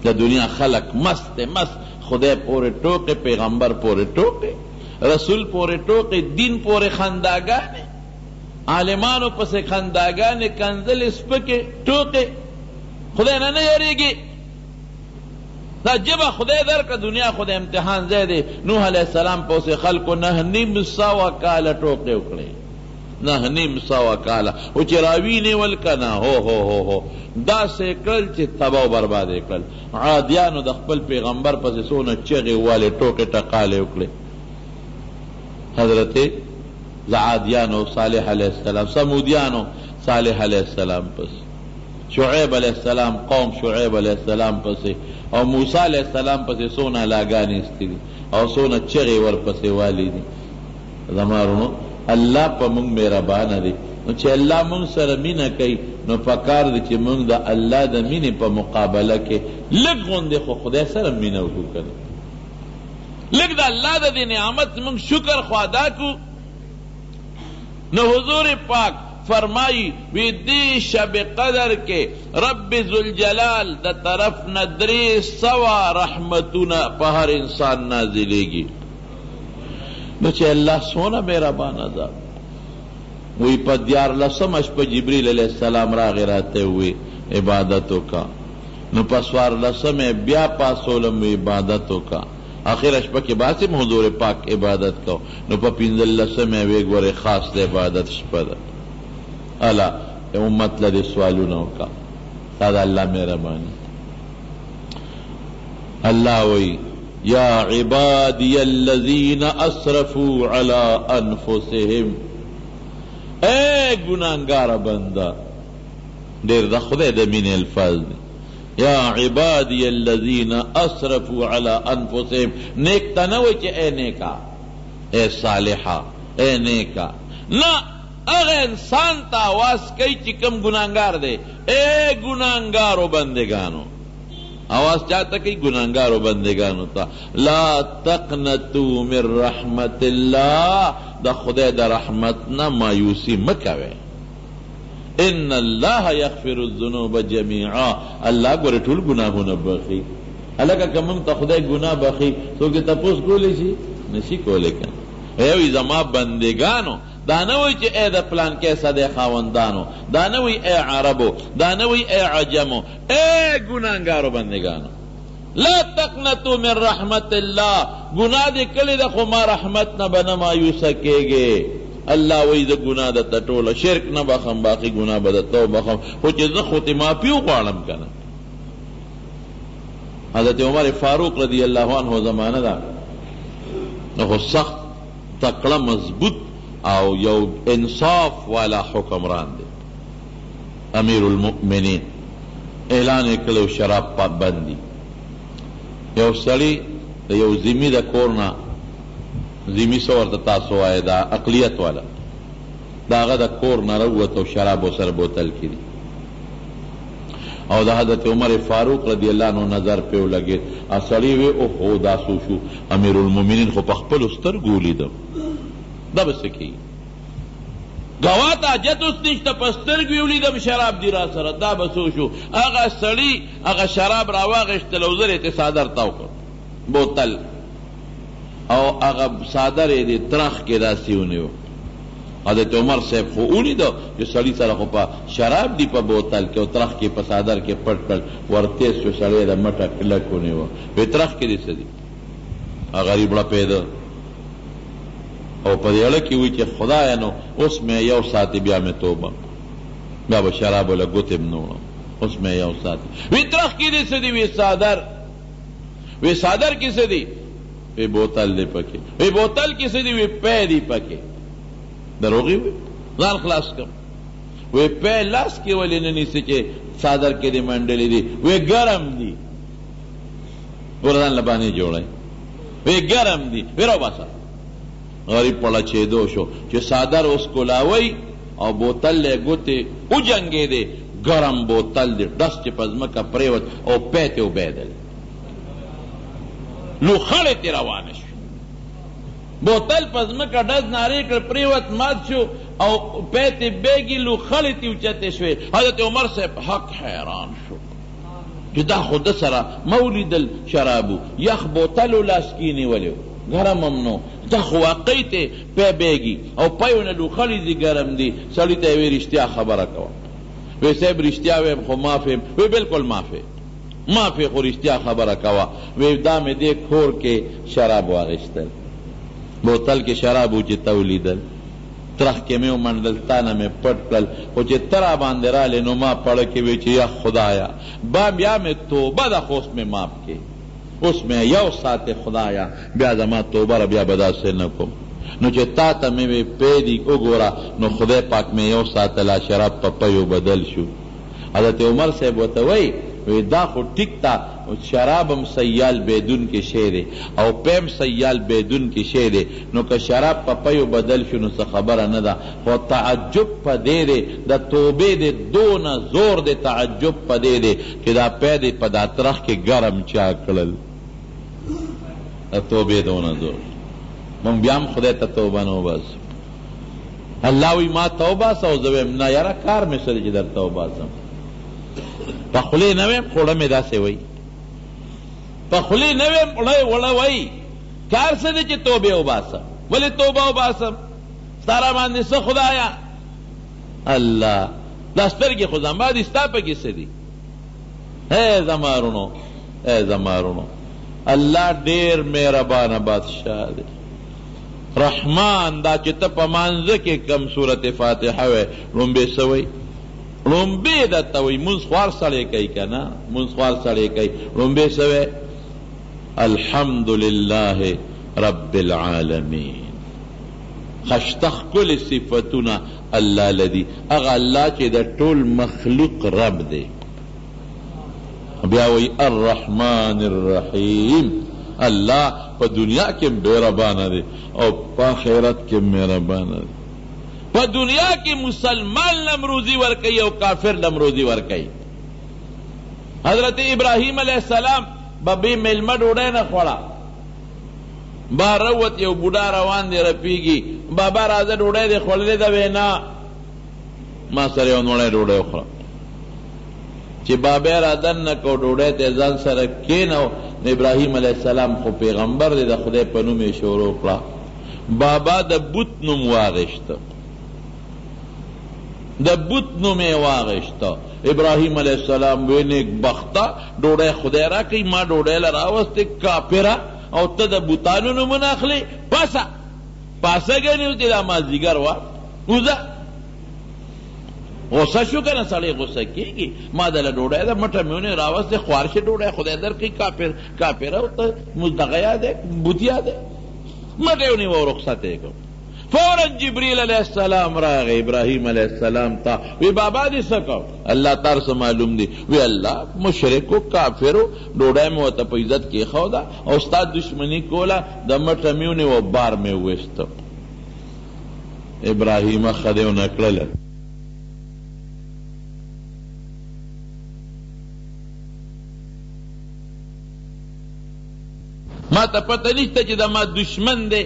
دا دنیا خلق مست مست، خدای پورے ٹوکے، پیغمبر پورے ٹوکے، رسول پورے ٹوکے، دین پورے خنداگانے، عالمانو پس خنداگانے، کنزل اسپکے ٹوکے، خدای نه یریگی. دا جبا خدای در که دنیا خود امتحان زیده. نوح علیہ السلام پوس خلقو 9.5 کالا ٹوکے اکڑے، 9.5 کالا او چی راوی نیول کنا ہو دا سے کرل چی تباو برباد کرل. عادیانو دا خپل پیغمبر پس سونا چغی والے ٹوکے ٹقالے اکڑے. حضرت عادیانو صالح علیہ السلام، سمودیانو صالح علیہ السلام پس، شعیب علیہ السلام قوم شعیب علیہ السلام پسے، اور موسیٰ علیہ السلام پسے سونا لاگانی استی دی اور سونا چغی ور پسے والی دی. زمارونو اللہ پا منگ میرا بانا دی، نو چے اللہ منگ سر مینہ کئی نو پکار دی چے منگ دا اللہ دا مینہ پا مقابلہ کے لگ غندے خو خدای سر مینہ اٹھو کرے، لگ دا اللہ دا دی نعمت منگ شکر خوادا کو. نو حضور پاک فرمائی وی دی شب قدر کے رب ذوالجلال دا طرف ندری سوا رحمتنا پا ہر انسان نازلے گی. نوچے اللہ سونا میرا بانا دا وی پا دیار لسمش پا جبریل علیہ السلام راغ راتے ہوئے عبادتوں کا، نو پسوار لسم بیا پاسولم عبادتوں کا، آخر اشپا کے باسم حضور پاک عبادت کا، نو پا پینزل لسم ویگور خاص دے عبادت شپا دا. اللہ امت لدے سوالونوں کا سادہ اللہ میرا بانی. اللہ وی یا عبادی الذین اسرفوا علی انفسهم، اے گناہگار بندہ، دیر دا خدای دا مین الفاظ دی، یا عبادی الذین اسرفوا علی انفسهم. نیک تنوی چے اے نیکا، اے صالحہ، اے نیکا، نا اگر انسان تا آواز کئی چکم گناہگار دے، اے گناہگارو بندگانو، آواز چاہتا کئی گناہگارو بندگانو تا، لا تقنتو من رحمت اللہ، دا خدای دا رحمتنا مایوسی مکوے. ان اللہ یغفر الذنوب جمیعا، اللہ گوری ٹھول گناہو نبخی. اللہ کا کمم تا خدای گناہ بخی تو کہ تپوس کولی شی نشی کولے کن. ایوی زما بندگانو، دانوی چی اے دا پلان کیسا دے خاوندانو، دانوی اے عربو، دانوی اے عجمو، اے گناہگارو بندگانو، لا تقنطو من رحمت اللہ، گناہ دے کلی دا خو ما رحمت نا بنا مایوسا کے گے. اللہ وی دا گناہ دا تٹولا شرک نا بخم، باقی گناہ با تو بخم، خو چیز دا خوتی ما پیو قوالم کنا. حضرت عمر فاروق رضی اللہ عنہ زمانہ دا خو سخت تکڑا مضبوط او یو انصاف والا حکمران دے، امیر المؤمنین. اعلان کلو شراب پابندی. یو سڑی دا یو زمی دا کورنا، زمی سور دا تاسو آئے دا اقلیت والا، دا آغا دا کورنا روتو شراب و سر بوتل کی دی، او دا حضرت عمر فاروق رضی اللہ عنہ نظر پیو لگے. سڑی وی اوہو دا سوشو امیر المؤمنین خو پخپل استر گولی دا دا بس کی گواتا جتوس نشتا پسترگی اولیدم شراب دی را سر دا بسوشو. اگا سڑی اگا شراب راواغشت لوزر تی صادر تاو کر بوتل، او اگا صادر دی ترخ کے دا سیونیو. حضرت عمر صاحب خو اولی دا جو سڑی سر خو پا شراب دی پا بوتل کے ترخ کے پا صادر کے پٹ کر ورتیس جو سڑی دا مٹا کلکونیو پی ترخ کے دی سدی غریب بڑا پیدا او پا دیڑا کی ہوئی چی خدایا نو اس میں یو ساتی بیا میں توبہ بیا با شرابو لگوتم نوڑا اس میں یو ساتی. وی ترخ کی دی سدی وی صادر کی سدی وی بوتل دی پکے، وی بوتل کی سدی وی پے دی پکے دروغی وی زان خلاص کم. وی پے لاس کی ولی ننی سے چے صادر کے دی منڈلی دی وی گرم دی بردان لبانی جوڑائی وی گرم دی وی رو باسا. غریب پڑا چھے دو شو چھے صادر اس کو لاوئی اور بوتل لے گوتے او جنگے دے گرم بوتل دے ڈس چے پزمکا پریوت او پیتے او بیدل لو خڑے تی روانش بوتل پزمکا ڈس نارے کر پریوت مات شو او پیتے بیگی لو خڑے تی اچھتے شوے. حضرت عمر سے حق حیران شو چې دا خو ده سره مولیدل شرابو یخ بوتلو لاس کې نیولی ګرم هم نو دا خو واقعي ته پی بیږي او پیونه لوخلي دي ګرم دي سړي ته یې وی رښتیا خبره کوه وی صاحب رښتیا ویم خو معاف یم وی بالکل معاف خو رښتیا خبره کوه وی دا مې دې کور کې شراب واغېستل بوتل کې شراب و چې تولیدل ترخ کې مې ومنډل تانه مې پټ کړل خو چې ته را باندې رالې نو ما پړه کې وی چې یا خدایا بیا مې توبه ده خو اوس مې معاف کې اوس مې یو ساعت خدایا بیا زما توبه را بیا به داسې نه کوم نو چې تا ته مې وی پیدي وګوره نو خدای پاک مې یو ساعت لا شراب په پیو بدل شو حضرت عمر صاحب ورته وی دا خو ټیک تا شرابم سیال بیدون کې شی دی او پیم سیال بیدون کې شی دی نو که شراب په پیو بدل شو نو څه خبره نه ده خو تعجب په دې دی د توبې دی دونه زور دی تعجب په دې دی چې دا پی دی په دا ترخ کې ګرم چا کړل د توبې دونه زور مونږ بیا هم خدای ته توبه نه وباسو الله وی ما توبه سه او زه ویم نه یاره کار مې سره چې درته وباسم په خولې نه ویم خوړه مې داسې وی په خولې نه ویم وړه وی کار څه دی چې توبې وباسم ولې توبه وباسم ستا را باندې څه خدایا الله دا سترګې خو زما دي ستا پکې څه دي زما رونو الله ډېر مهربانه بادشاه دی رحمان دا چې ته په مانځه کې کم صورت فاتحه وی لومبې څه وی لومبې درته وی مونځ خوار سړی کوي که نه مونځ خوار سړی کوي لومبې څه وی الحمد لله رب العالمین خشته ښکلې صفتونه الله لدي هغه الله چې د ټول مخلوق رب دی بیا وی الرحمن الرحیم الله په دنیا کې مهربانه دی او په آخرت کې مهربانه دی په دنیا کې مسلمان لم روزي ورکوي او کافر لم روزي ورکوي حضرت ابراهیم علیہ السلام ببی ملمه ډوډۍ نه خوړه بار روت یو بوډا روان دی رپیږي بابا راځه ډوډۍ دې خوړلې ده وی نه ما سره یو نوړی ډوډۍ وخوړه چې بابا را دننه کو ډوډۍ ته ځان سره کېنو ابراهیم علیہ السلام خو پیغمبر دی د خدای په نوم یې شروع کړه بابا د بت نوم واغېسته ابراهیم علیہ السلام وی نیک بخته ډوډۍ خدای را کوي ما ډوډۍ له راوستې کافره او ته د بوتانو نومونه اخلې پاسه ګڼې چې دا مازدیګر وه وځه غصه شو که نه سړی غصه کېږي ما دله ډوډۍ ده مټه مې ونې راوستې خوار شي ډوډۍ خدای درکوي کافره او ته دغه یادې بوت یادې مټه یې ونیوه او رخصت یې کړ فوراً جبریل علیہ السلام راغی ابراہیم علیہ السلام تا وی بابا دی سکو اللہ تار سے معلوم دی وی اللہ مشرکو کافرو ڈوڑای میں وطا پا عزت کی خودا او استاد دشمنی کولا دا مٹمیونی و بار میں ویستا ابراہیم خدیو نکلل ما تا پتہ نشتا چی دا ما دشمن دے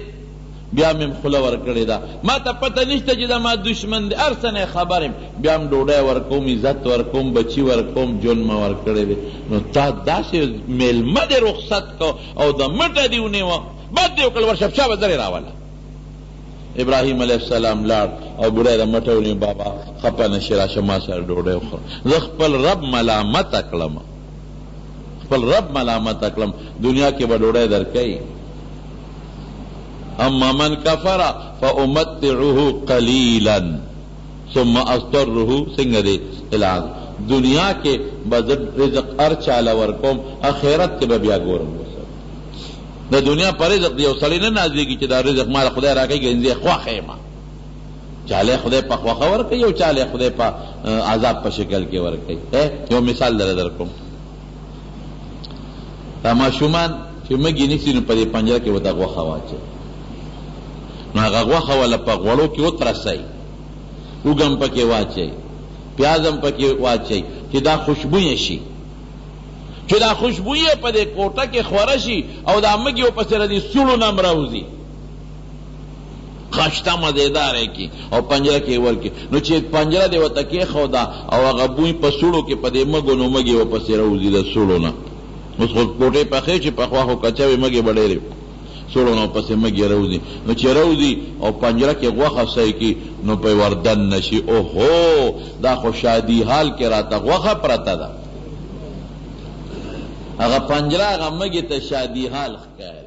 بیا میم خوله ورکړې ده ما ته پته نشته چې دا ما دشمن دی هر څه نه خبر یم بیا هم ډوډۍ ورکوم عزت ورکوم بچي ورکوم ژوند مې ورکړی دی نو تا داسې میلمه دې رخصت کو او د مټه دې ونیوه بد دې وکړل ورشه پشا به درې راوله ابراهیم علیه السلام لاړ او بوډۍ د مټه ونیو بابا خفه نشې راشه ما سره ډوډۍ وخوره زه خپل رب ملامته کړم دنیا کې به ډوډۍ درکوي اما من کفر فامتعه قلیلا ثم اضطره څنګه دی اعلان دنیا کې به رزق هر چاله ورکوم اخرت کې به بیا ګورم د دنیا پر رزق یو سړی نه نازلېږي چې دا رزق ما خدای راکوي ګنځې خوښه یم چاله خدای په خوښه ورکوي او چاله خدای په عذاب په شکل کې ورکوي یو مثال در کوم دا ماشومان چې مږې نیسي نو په دې پنجره کې ورته غوښه واچوي نو هغه غوښه وله په غوړو کې وترسئ اوږم پکې واچئ پیاز هم پکې واچئ چې دا خوشبویه شي چې دا خوشبویه په دې کوټه کې خوره شي او دا مږې ورپسې د دې سوړو نه هم راوځي خشته مزیداره کی او پنجره کې ورکی نو چې پنجره دی ورته کېښوده او هغه بوی په سوړو کې په دې مږو نو مږې ورپسې راوځي د سوړو نه. اوس خو ګوټې پخې چې پخوا خو کچه وې مږې به ډېرې سوړو نه ورپسې مږې راوځي نو چې راوځي او پنجره کې غوښه سی کي نو پې وردن نشي. اوهو دا خو شادي حال کې راته غوښه پرته ده. هغه پنجره هغه مږې ته شادي حال ښکاري.